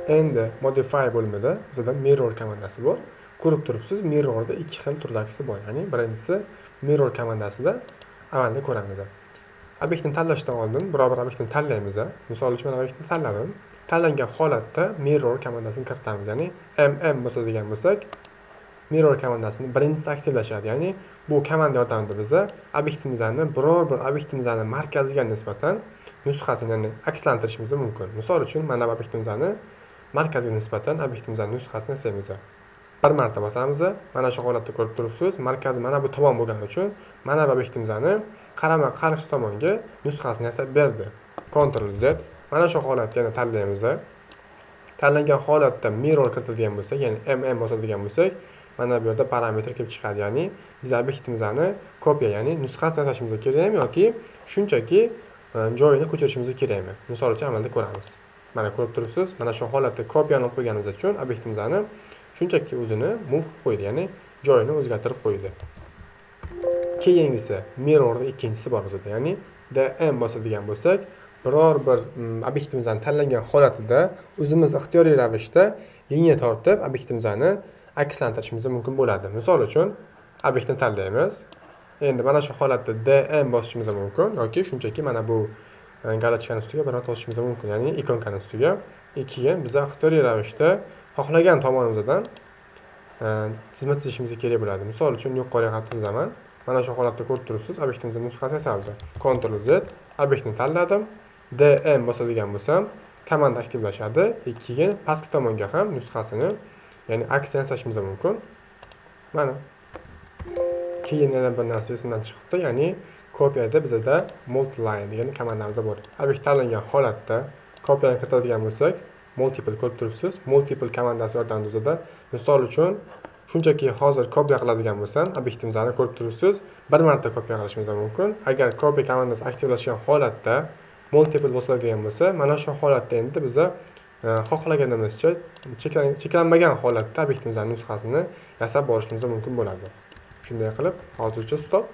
Endi modify bo'lmada bizda mirror komandasi bor. Ko'rib turibsiz, mirrorda ikki xil turdagisi bor. Ya'ni birinchisi mirror komandasida amalda ko'ramiz. Obyektni tanlashdan oldin biror bir obyektni tanlaymiz. Misol uchun men obyektni tanladim. Tanlangan holatda mirror komandasini kiritamiz. Ya'ni mm bosadigan bo'lsak, mirror komandasini birinchisi aktivlashadi. Ya'ni bu komanda yordamida biz obyektimizni biror bir obyektimizni markaziga nisbatan nusxasini, ya'ni akslantirishimiz mumkin. Misol uchun mana bu obyektimizni markazga nisbatan obyektimizni nusxasini yasaymiz. Bir marta bosamiz. Mana shu holatda ko'rib turibsiz. Markaz mana bu tomon bo'lgani uchun mana bu obyektimizni qarama-qarshi tomonga nusxasini yasab berdi. Ctrl Z. Mana shu holatni yana tanlaymiz. Tanlangan holatda mirror kiritilgan bo'lsa, ya'ni mm bosadigan bo'lsak, mana bu yerda parametr kelib chiqadi. Ya'ni biz obyektimizni kopiya, ya'ni nusxasini yasashimiz kerakmi yoki shunchaki joyini ko'chirishimiz kerakmi? Misol uchun amalda ko'ramiz. Mana ko'rib turibsiz, mana shu holatda kopiyani olib qo'yganimiz uchun obyektimizni shunchaki o'zini move qilib qo'ydi, ya'ni joyini o'zgartirib qo'ydi. Keyingisi mirrorning ikkinchisi bor bizda, ya'ni dm bosadigan bo'lsak, biror bir obyektimizning tanlangan holatida o'zimiz ixtiyoriy ravishda liniya tortib obyektimizni akslantirishimiz mumkin bo'ladi. Misol uchun obyektni tanlaymiz. Endi mana shu holatda dm bosishimiz mumkin yoki shunchaki mana bu galochkaning ustiga bir marta bosishimiz mumkin, ya'ni ikonkaning ustiga. Keyin biz ixtiyoriy ravishda xohlagan tomonimizdan chizma chizishimiz kerak bo'ladi. Misol uchun yuqoriga qarab chizaman. Mana shu holatda ko'rib turibsiz, obyektimizning nusxasi yasaldi. Ctrl Z, obyektni tanladim. dm bosadigan bo'lsam, komanda aktivlashadi. Keyin pastki tomonga ham nusxasini, ya'ni aksini yasashimiz mumkin. Mana. Keyin yana bir narsa esimdan chiqibdi, ya'ni kopiyada bizda multiline degan komandamiz bor. Obyekt tanlangan holatda kopiyani kiritadigan bo'lsak, multiple ko'rib turibsiz. Multiple komandasi yordamida bizda misol uchun shunchaki hozir kopiya qiladigan bo'lsam, obyektimizni ko'rib turibsiz, bir marta kopiya qilishimiz mumkin. Agar kopiya komandasi aktivlashgan holatda multiple bosiladigan bo'lsa, mana shu holatda endi biz xohlaganimizcha cheklanmagan holatda obyektimizning nusxasini yasab borishimiz mumkin bo'ladi. Shunday qilib, hozircha stop.